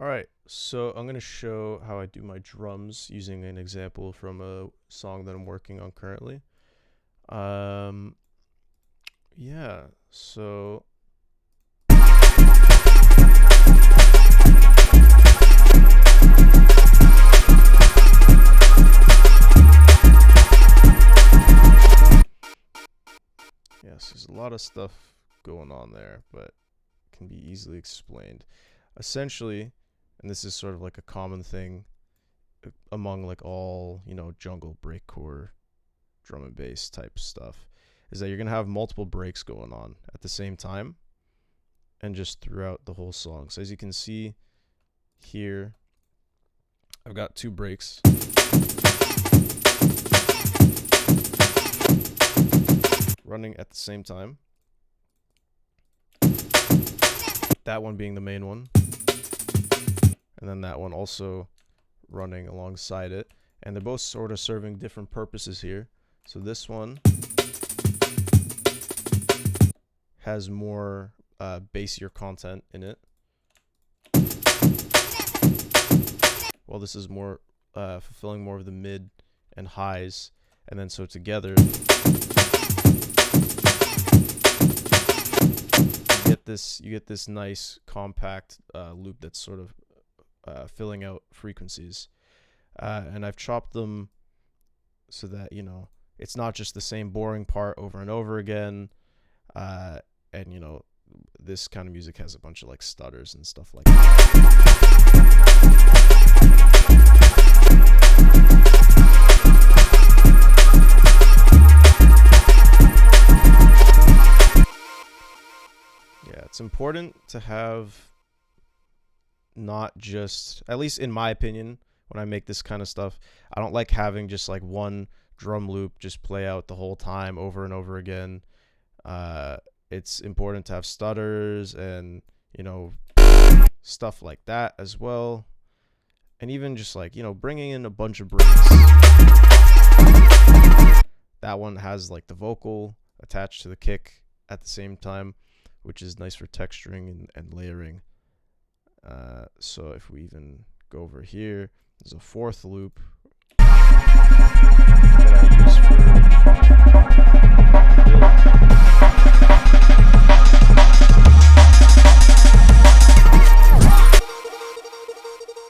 Alright, so I'm going to show how I do my drums using an example from a song that I'm working on currently. Yeah, so yes, there's a lot of stuff going on there, but can be easily explained. Essentially, and this is sort of like a common thing among like all, jungle, breakcore, drum and bass type stuff, is that you're going to have multiple breaks going on at the same time and just throughout the whole song. So as you can see here, I've got two breaks. Running at the same time. That one being the main one. And then that one also running alongside it. And they're both sort of serving different purposes here. So this one has more bassier content in it, while this is more fulfilling more of the mid and highs. And then so together you get this nice compact loop that's sort of filling out frequencies. And I've chopped them so that, it's not just the same boring part over and over again. And, this kind of music has a bunch of like stutters and stuff like that. Yeah, it's important to have not just, at least in my opinion, when I make this kind of stuff, I don't like having just like one drum loop just play out the whole time over and over again. It's important to have stutters and, stuff like that as well. And even just like, bringing in a bunch of breaks. That one has like the vocal attached to the kick at the same time, which is nice for texturing and layering. So if we even go over here, there's a fourth loop that I use for build.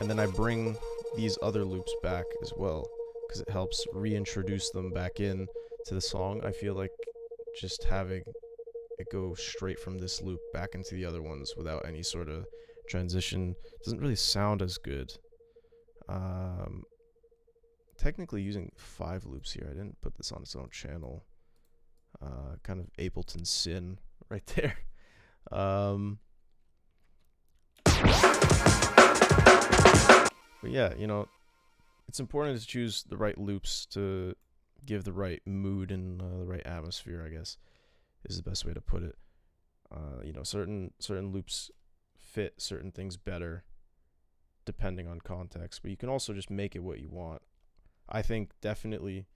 And then I bring these other loops back as well, because it helps reintroduce them back in to the song. I feel like just having it go straight from this loop back into the other ones without any sort of transition doesn't really sound as good. Technically using 5 loops here. I didn't put this on its own channel. Kind of Ableton sin right there. But yeah, it's important to choose the right loops to give the right mood and the right atmosphere, I guess, is the best way to put it. Certain loops fit certain things better depending on context, but you can also just make it what you want. I think definitely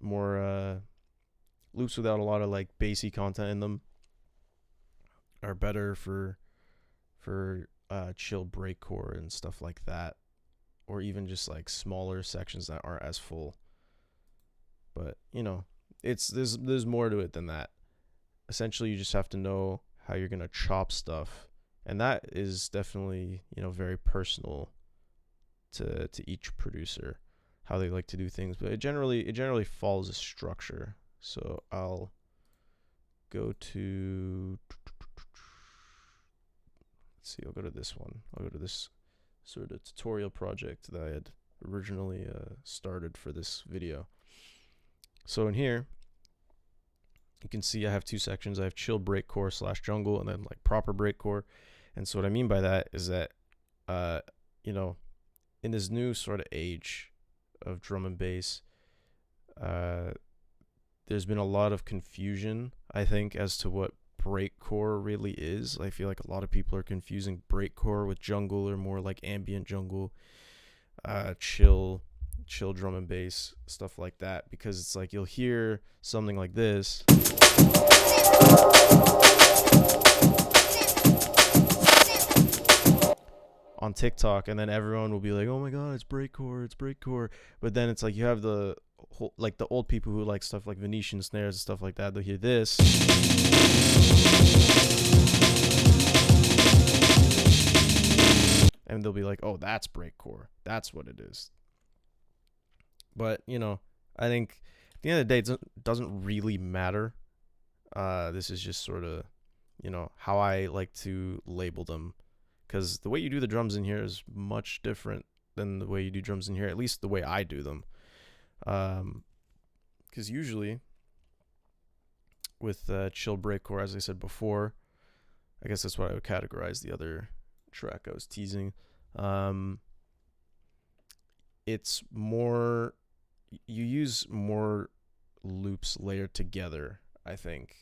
more loops without a lot of like bassy content in them are better for chill breakcore and stuff like that, or even just like smaller sections that aren't as full. But there's more to it than that. Essentially, you just have to know how you're gonna chop stuff, and that is definitely very personal to each producer, how they like to do things. But it generally follows a structure. So I'll go to I'll go to this one. I'll go to this sort of tutorial project that I had originally started for this video. So in here, you can see I have 2 sections. I have chill breakcore / jungle, and then like proper breakcore. And so what I mean by that is that, in this new sort of age of drum and bass, there's been a lot of confusion, I think, as to what breakcore really is. I feel like a lot of people are confusing breakcore with jungle, or more like ambient jungle, chill drum and bass, stuff like that, because it's like you'll hear something like this, on TikTok, and then everyone will be like, "Oh my god, it's breakcore, it's breakcore." But then it's like you have the whole, like the old people who like stuff like Venetian snares and stuff like that. They'll hear this, and they'll be like, "Oh, that's breakcore. That's what it is." But you know, I think at the end of the day, it doesn't really matter. This is just sort of, you know, how I like to label them, because the way you do the drums in here is much different than the way you do drums in here, at least the way I do them. Because usually with chill breakcore, as I said before, I guess that's what I would categorize the other track I was teasing. It's more, you use more loops layered together, I think.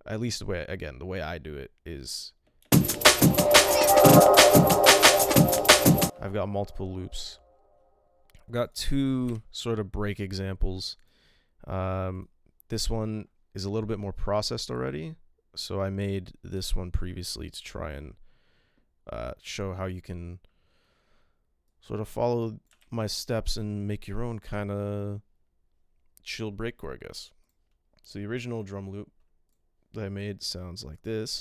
At least the way I do it is I've got multiple loops. I've got two sort of break examples. This one is a little bit more processed already, so I made this one previously to try and show how you can sort of follow my steps and make your own kind of chill breakcore, I guess. So the original drum loop that I made sounds like this.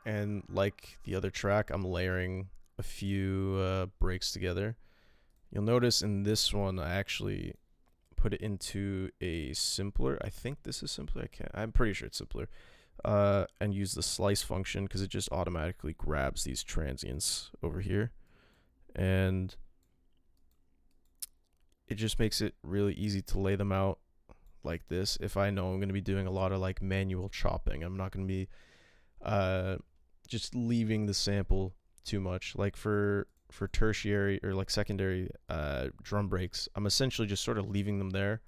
And like the other track, I'm layering a few breaks together. You'll notice in this one, I actually put it into a simpler. I think this is simpler. I'm pretty sure it's simpler. And use the slice function because it just automatically grabs these transients over here. And it just makes it really easy to lay them out like this. If I know I'm going to be doing a lot of like manual chopping, I'm not going to be just leaving the sample too much. Like for tertiary or like secondary drum breaks, I'm essentially just sort of leaving them there.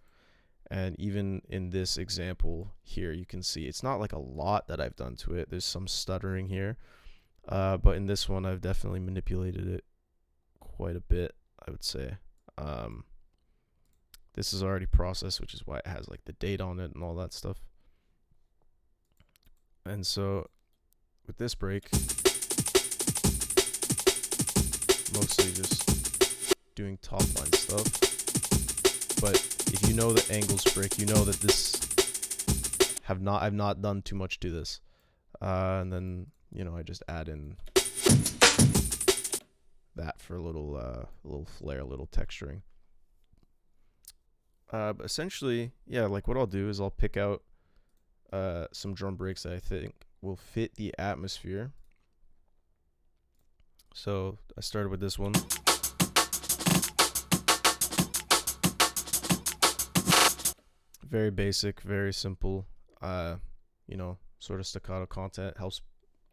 And even in this example here, you can see it's not like a lot that I've done to it. There's some stuttering here, but in this one I've definitely manipulated it quite a bit, I would say. This is already processed, which is why it has like the date on it and all that stuff. And so with this break, mostly just doing top line stuff. But if you know the angles break, you know that this I've not done too much to this. And then, you know, I just add in that for a little flair, a little texturing. But essentially, yeah, like what I'll do is I'll pick out some drum breaks that I think will fit the atmosphere. So I started with this one. Very basic, very simple. You know, sort of staccato content, helps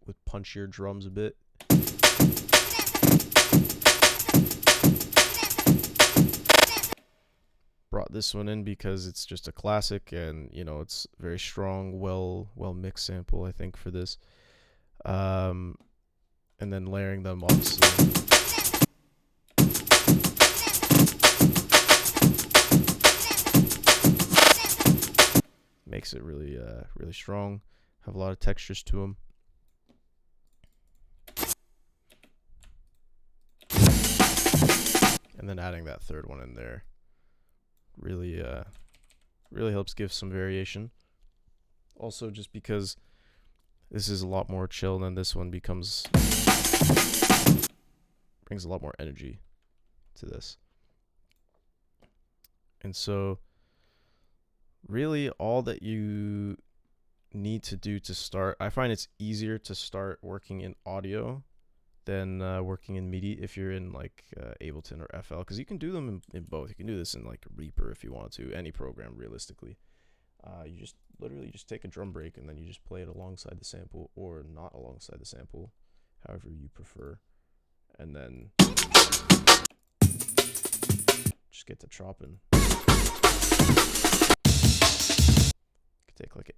with punchier drums a bit. Brought this one in because it's just a classic, and you know it's very strong, well mixed sample, I think, for this. And then layering them, obviously. Makes it really really strong. Have a lot of textures to them. And then adding that third one in there really really helps give some variation. Also, just because this is a lot more chill than this one brings a lot more energy to this. And so really all that you need to do to start, I find it's easier to start working in audio than working in MIDI if you're in like Ableton or FL, because you can do them in both. You can do this in like Reaper if you want to, any program realistically. You just literally just take a drum break and then you just play it alongside the sample or not alongside the sample, however you prefer, and then just get to chopping. Could take like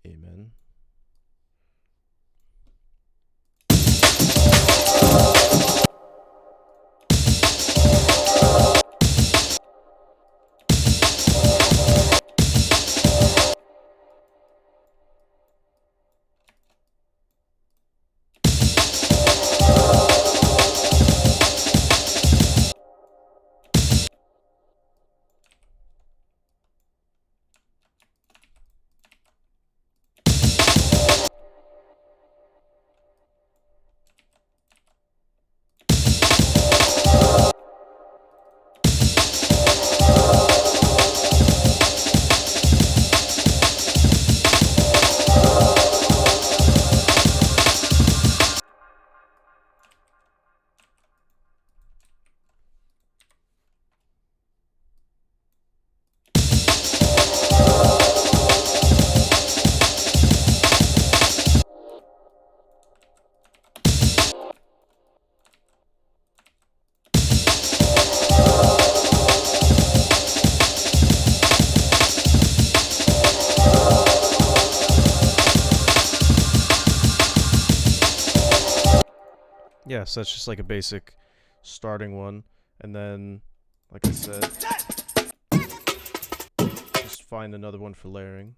yeah, so that's just like a basic starting one. And then, like I said, just find another one for layering.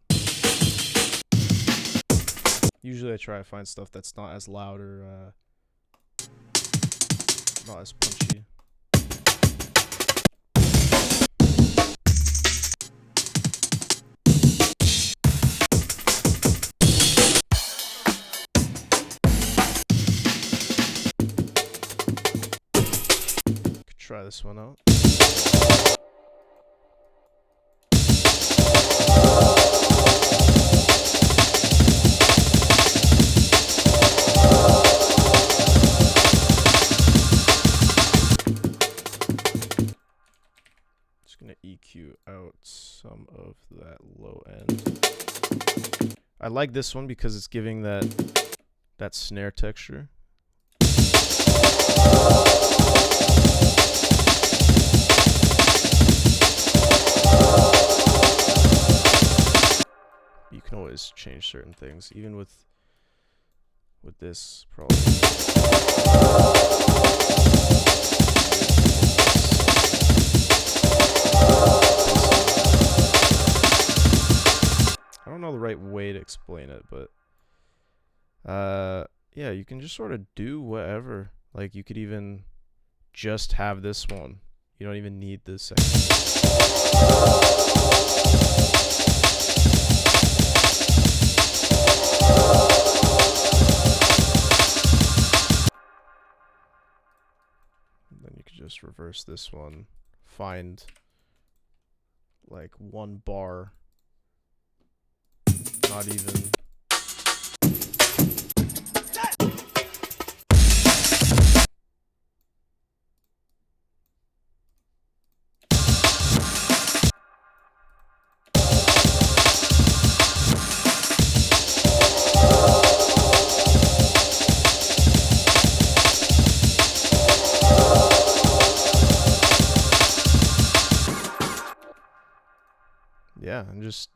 Usually I try to find stuff that's not as loud or not as punchy. Could try this one out. Gonna EQ out some of that low end. I like this one because it's giving that snare texture. You can always change certain things, even with this probably. I don't know the right way to explain it, but yeah, you can just sort of do whatever. Like you could even just have this one. You don't even need this section. And then you could just reverse this one, find like one bar. Not even. Yeah, and just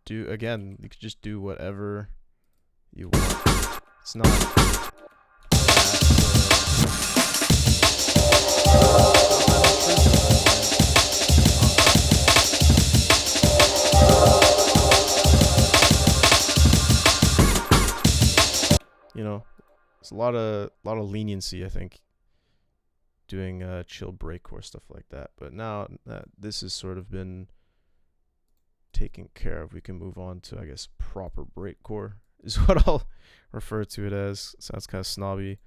do again. You could just do whatever you want. It's not that, you know, it's a lot of leniency, I think, doing chill breakcore stuff like that. But now that this has sort of been taken care of, we can move on to, I guess, proper breakcore is what I'll refer to it as. Sounds kind of snobby.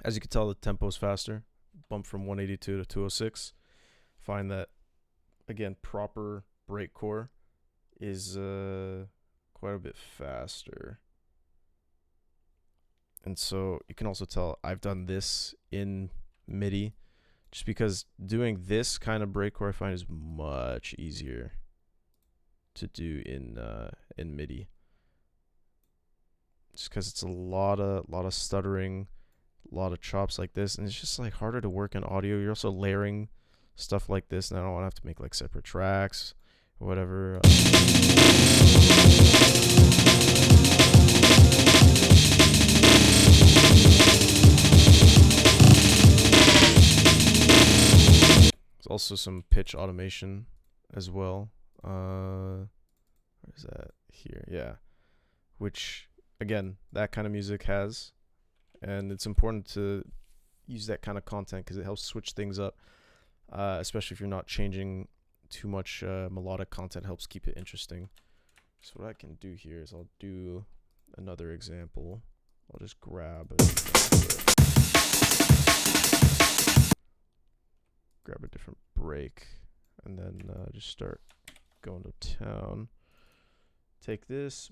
As you can tell, the tempo's faster. Bump from 182 to 206. Find that, again, proper breakcore is quite a bit faster. And so you can also tell I've done this in MIDI just because doing this kind of breakcore I find is much easier to do in MIDI. Just because it's a lot of stuttering, a lot of chops like this, and it's just like harder to work in audio. You're also layering stuff like this, and I don't want to have to make like separate tracks or whatever. There's also some pitch automation as well. Where is that? Here, yeah. Which, again, that kind of music has, and it's important to use that kind of content because it helps switch things up, especially if you're not changing too much melodic content. Helps keep it interesting. So what I can do here is I'll do another example. I'll just grab a different break, and then just start going to town. Take this.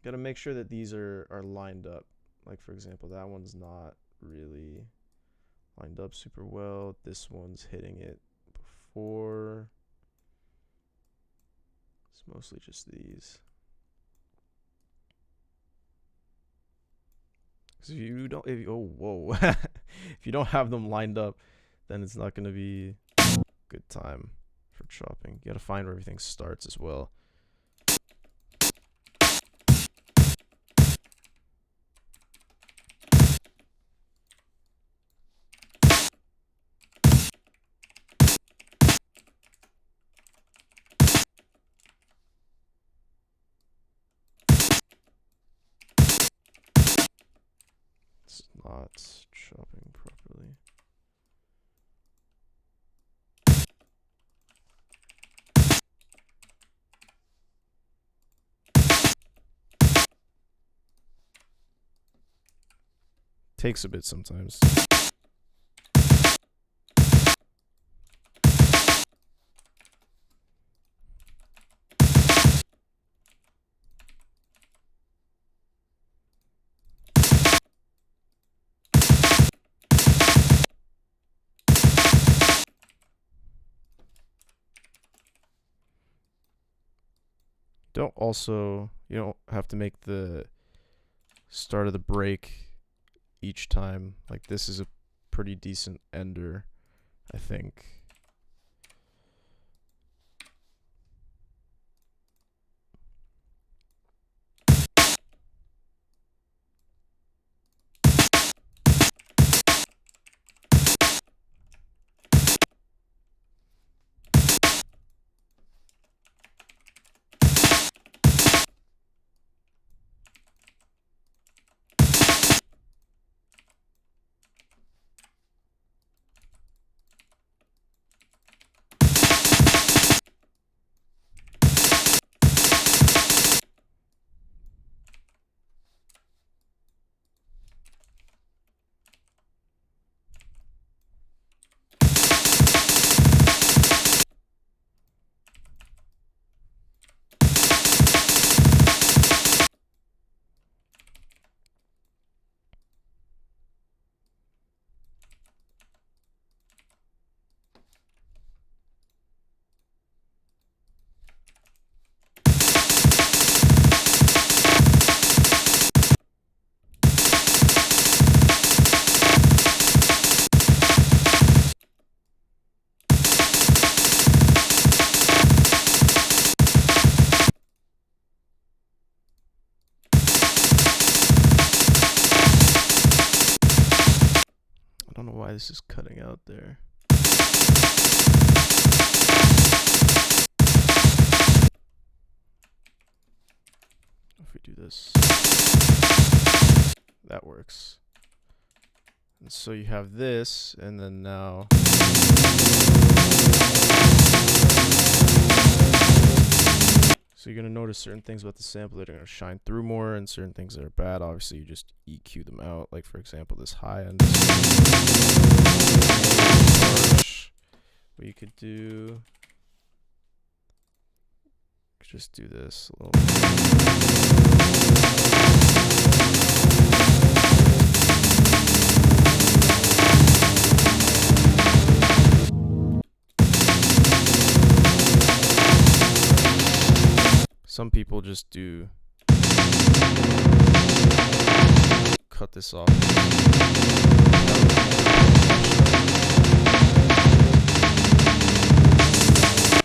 Gotta make sure that these are lined up. Like, for example, that one's not really lined up super well. This one's hitting it before. It's mostly just these. Because if you don't, if you don't have them lined up, then it's not gonna be a good time for chopping. You gotta find where everything starts as well. not chopping properly. Takes a bit sometimes. You don't have to make the start of the break each time. Like, this is a pretty decent ender, I think. I don't know why this is cutting out there. If we do this, that works. And so you have this, and then now so you're going to notice certain things about the sample that are going to shine through more, and certain things that are bad. Obviously, you just EQ them out. Like, for example, this high end. What you could do, just do this a little bit. Some people just do cut this off.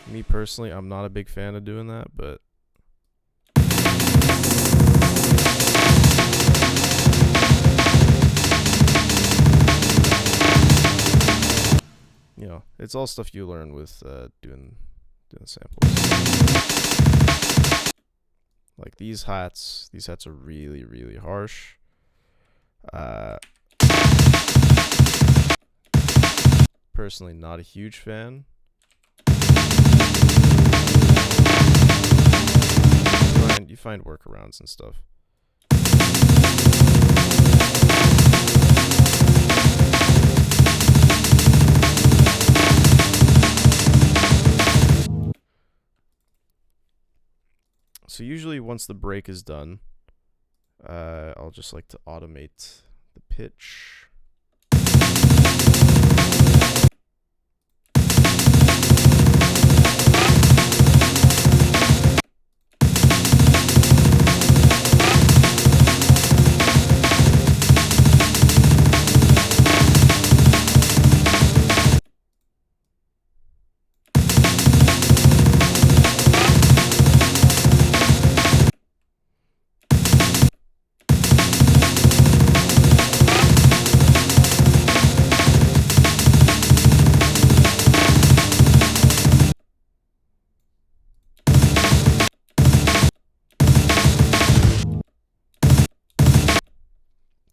Me personally, I'm not a big fan of doing that, but you know, it's all stuff you learn with doing samples. Like these hats are really, really harsh. Personally, not a huge fan. You find workarounds and stuff. So usually once the break is done, I'll just like to automate the pitch.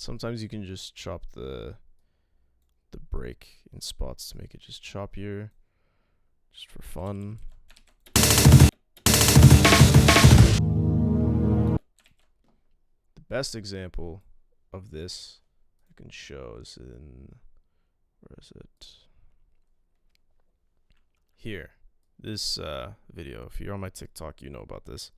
sometimes you can just chop the break in spots to make it just choppier, just for fun. The best example of this I can show is in, where is it? Here. This video. If you're on my TikTok, you know about this.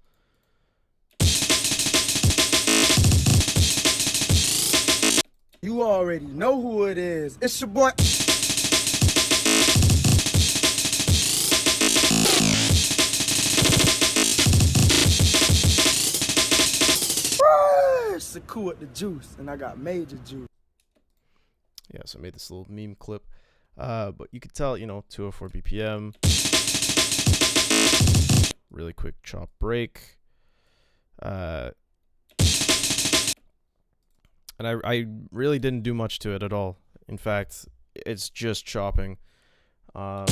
You already know who it is. It's your boy. It's the cool with the juice, and I got major juice. Yeah, so I made this little meme clip. But you could tell, 204 BPM. Really quick chop break. And I really didn't do much to it at all. In fact, it's just chopping. But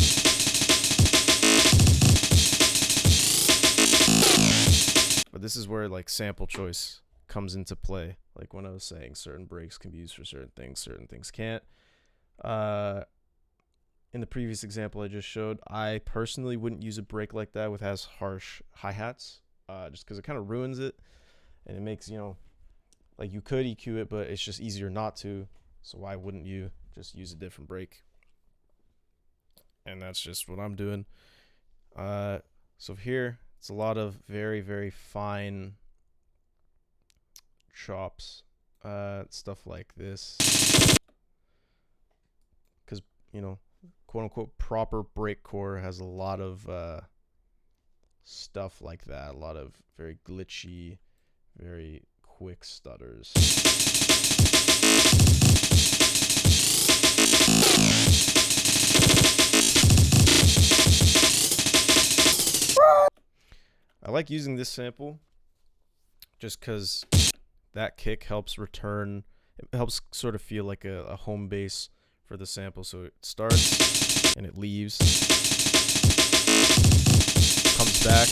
this is where like sample choice comes into play. Like when I was saying certain breaks can be used for certain things can't. In the previous example I just showed, I personally wouldn't use a break like that with as harsh hi-hats, just because it kind of ruins it, and it makes, like you could EQ it, but it's just easier not to. So why wouldn't you just use a different break? And that's just what I'm doing. So here, it's a lot of very, very fine chops, stuff like this, because, quote unquote proper breakcore has a lot of stuff like that, a lot of very glitchy, very quick stutters. I like using this sample just because that kick helps return, it helps sort of feel like a home base for the sample. So it starts and it leaves, comes back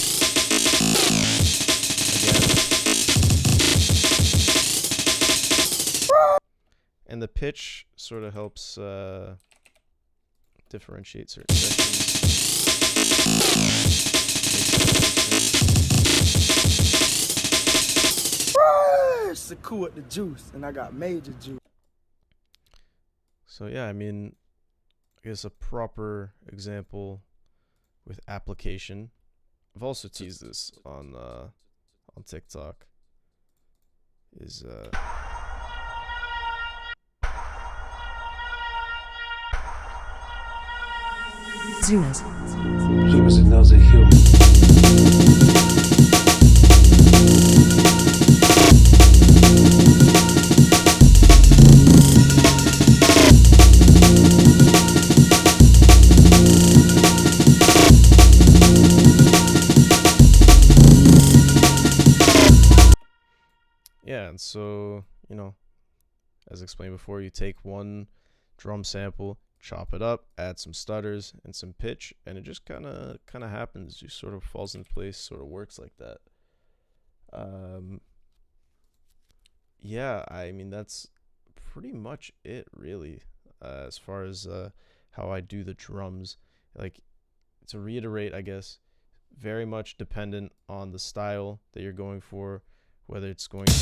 again, and the pitch sort of helps differentiate certain sections. It's the cool with the juice, and I got major juice. So yeah, I mean, I guess a proper example with application. I've also teased this on TikTok. Is Zunas. Humans and those are human. Yeah, and so, as explained before, you take one drum sample, chop it up, add some stutters and some pitch, and it just kind of happens. It just sort of falls in place, sort of works like that. Yeah, I mean, that's pretty much it, really, as far as how I do the drums. Like, to reiterate, I guess, very much dependent on the style that you're going for, whether it's going to be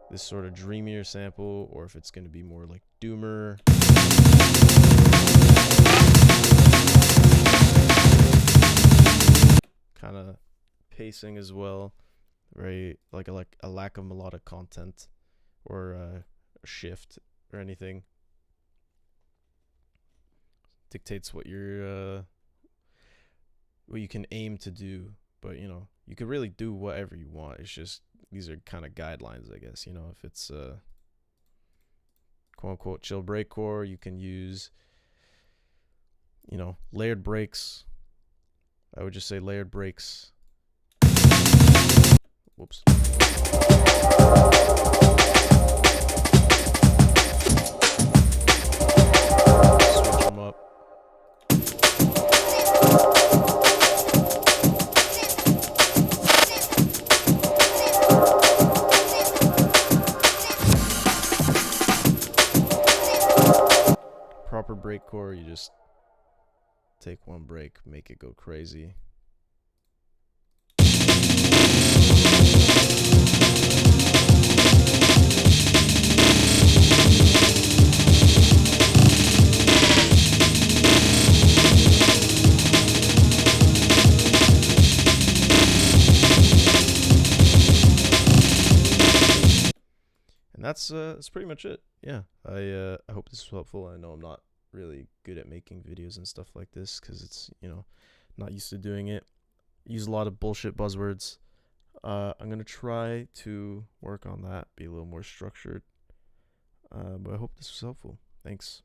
this sort of dreamier sample, or if it's going to be more like doomer. Kind of pacing as well, very like a lack of melodic content or a shift or anything dictates what you're what you can aim to do. But you could really do whatever you want. It's just these are kind of guidelines, I guess. If it's quote unquote chill breakcore, you can use layered breaks. I would just say layered breaks. Whoops. Switch them up. breakcore, you just take one break, make it go crazy. And that's pretty much it. Yeah, I hope this was helpful. I know I'm not really good at making videos and stuff like this because it's, you know, not used to doing it. Use a lot of bullshit buzzwords. I'm gonna try to work on that, be a little more structured. But I hope this was helpful. Thanks.